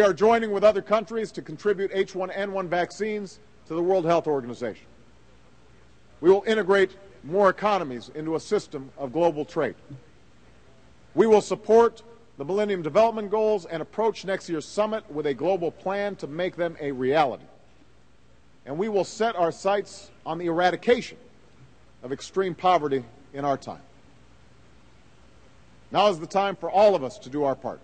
We are joining with other countries to contribute H1N1 vaccines to the World Health Organization. We will integrate more economies into a system of global trade. We will support the Millennium Development Goals and approach next year's summit with a global plan to make them a reality. And we will set our sights on the eradication of extreme poverty in our time. Now is the time for all of us to do our part.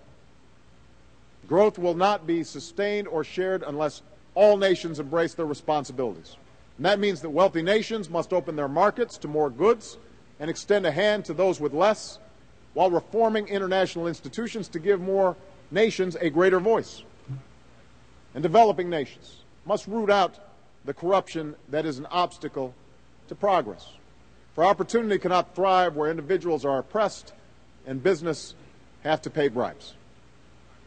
Growth will not be sustained or shared unless all nations embrace their responsibilities. And that means that wealthy nations must open their markets to more goods and extend a hand to those with less, while reforming international institutions to give more nations a greater voice. And developing nations must root out the corruption that is an obstacle to progress. For opportunity cannot thrive where individuals are oppressed and business have to pay bribes.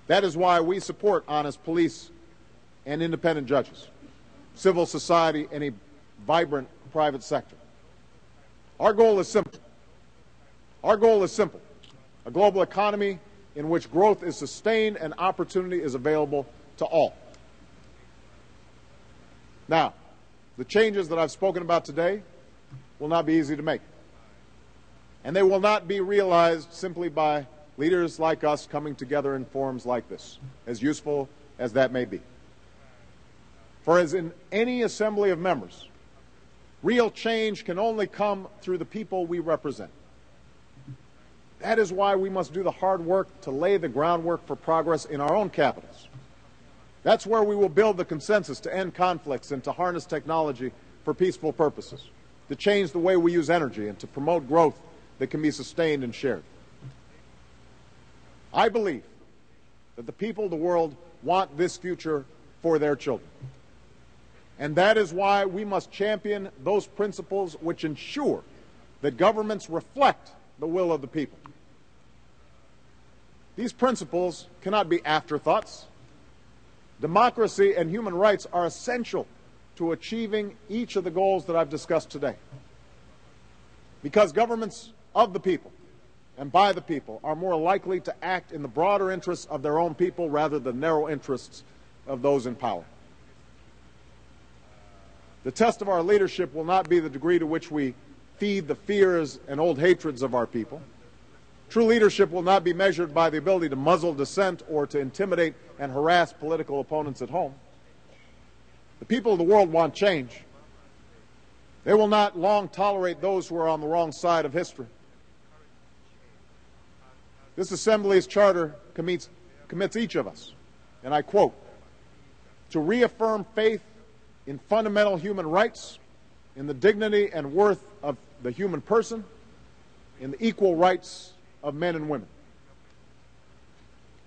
That is why we support honest police and independent judges, civil society, and a vibrant private sector. Our goal is simple. Our goal is simple. A global economy in which growth is sustained and opportunity is available to all. Now, the changes that I've spoken about today will not be easy to make. And they will not be realized simply by leaders like us coming together in forums like this, as useful as that may be. For as in any assembly of members, real change can only come through the people we represent. That is why we must do the hard work to lay the groundwork for progress in our own capitals. That's where we will build the consensus to end conflicts and to harness technology for peaceful purposes, to change the way we use energy and to promote growth that can be sustained and shared. I believe that the people of the world want this future for their children. And that is why we must champion those principles which ensure that governments reflect the will of the people. These principles cannot be afterthoughts. Democracy and human rights are essential to achieving each of the goals that I've discussed today. Because governments of the people and by the people are more likely to act in the broader interests of their own people rather than narrow interests of those in power. The test of our leadership will not be the degree to which we feed the fears and old hatreds of our people. True leadership will not be measured by the ability to muzzle dissent or to intimidate and harass political opponents at home. The people of the world want change. They will not long tolerate those who are on the wrong side of history. This Assembly's charter commits each of us, and I quote, to reaffirm faith in fundamental human rights, in the dignity and worth of the human person, in the equal rights of men and women.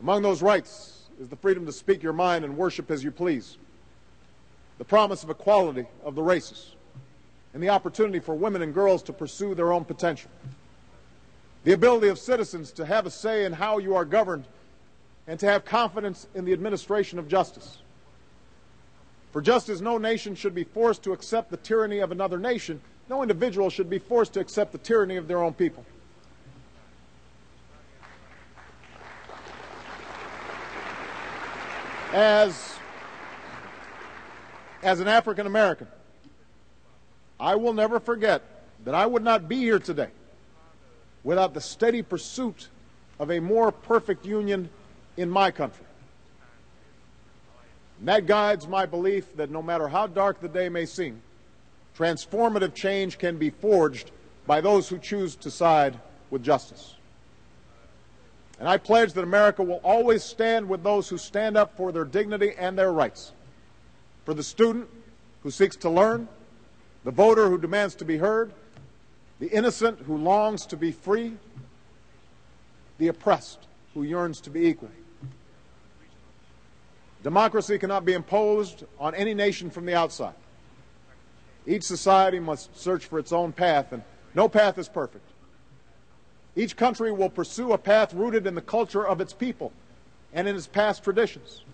Among those rights is the freedom to speak your mind and worship as you please, the promise of equality of the races, and the opportunity for women and girls to pursue their own potential, the ability of citizens to have a say in how you are governed and to have confidence in the administration of justice. For just as no nation should be forced to accept the tyranny of another nation, no individual should be forced to accept the tyranny of their own people. As an African American, I will never forget that I would not be here today without the steady pursuit of a more perfect union in my country. And that guides my belief that no matter how dark the day may seem, transformative change can be forged by those who choose to side with justice. And I pledge that America will always stand with those who stand up for their dignity and their rights, for the student who seeks to learn, the voter who demands to be heard, the innocent who longs to be free, the oppressed who yearns to be equal. Democracy cannot be imposed on any nation from the outside. Each society must search for its own path, and no path is perfect. Each country will pursue a path rooted in the culture of its people and in its past traditions.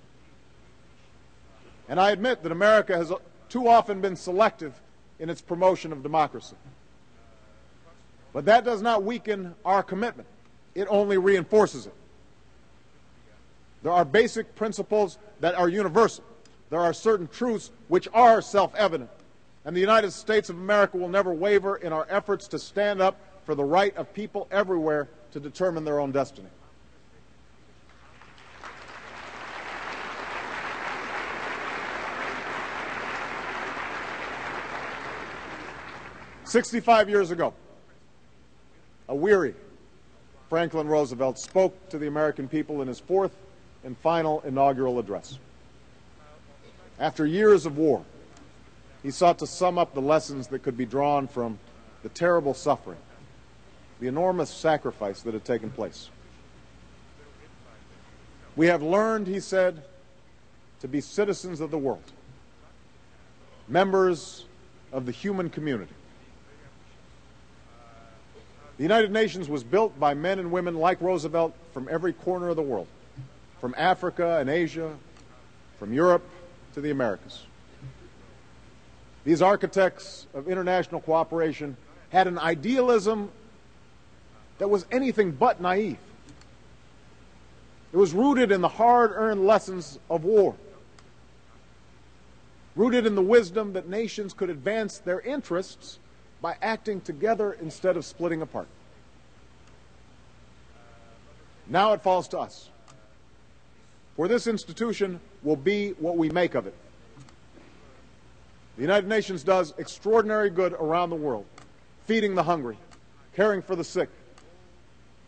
And I admit that America has too often been selective in its promotion of democracy. But that does not weaken our commitment. It only reinforces it. There are basic principles that are universal. There are certain truths which are self-evident. And the United States of America will never waver in our efforts to stand up for the right of people everywhere to determine their own destiny. "65 years ago, a weary Franklin Roosevelt spoke to the American people in his fourth and final inaugural address. After years of war, he sought to sum up the lessons that could be drawn from the terrible suffering, the enormous sacrifice that had taken place. We have learned, he said, to be citizens of the world, members of the human community. The United Nations was built by men and women like Roosevelt from every corner of the world, from Africa and Asia, from Europe to the Americas. These architects of international cooperation had an idealism that was anything but naive. It was rooted in the hard-earned lessons of war, rooted in the wisdom that nations could advance their interests by acting together instead of splitting apart. Now it falls to us, for this institution will be what we make of it. The United Nations does extraordinary good around the world, feeding the hungry, caring for the sick,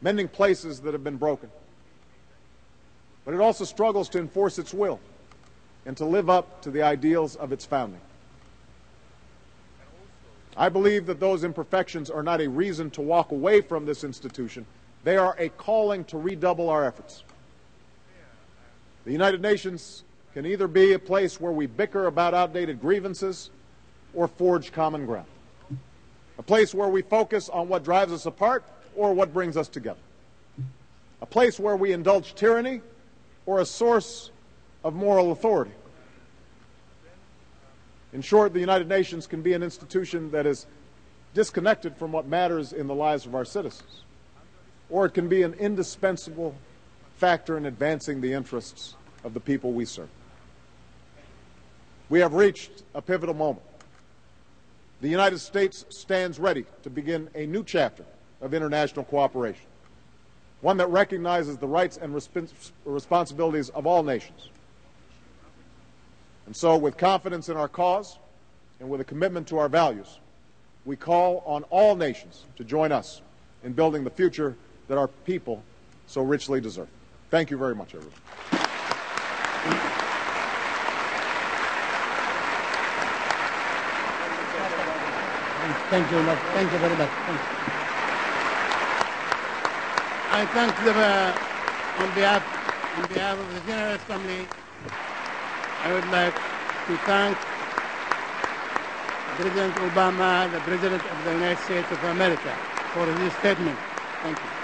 mending places that have been broken. But it also struggles to enforce its will and to live up to the ideals of its founding. I believe that those imperfections are not a reason to walk away from this institution. They are a calling to redouble our efforts. The United Nations can either be a place where we bicker about outdated grievances or forge common ground, a place where we focus on what drives us apart or what brings us together, a place where we indulge tyranny or a source of moral authority. In short, the United Nations can be an institution that is disconnected from what matters in the lives of our citizens, or it can be an indispensable factor in advancing the interests of the people we serve. We have reached a pivotal moment. The United States stands ready to begin a new chapter of international cooperation, one that recognizes the rights and responsibilities of all nations. And so, with confidence in our cause and with a commitment to our values, we call on all nations to join us in building the future that our people so richly deserve. Thank you very much, everyone. Thank you very much. Thank you very much. Thank you. I thank on behalf of the General Assembly, I would like to thank President Obama, the President of the United States of America, for his statement. Thank you.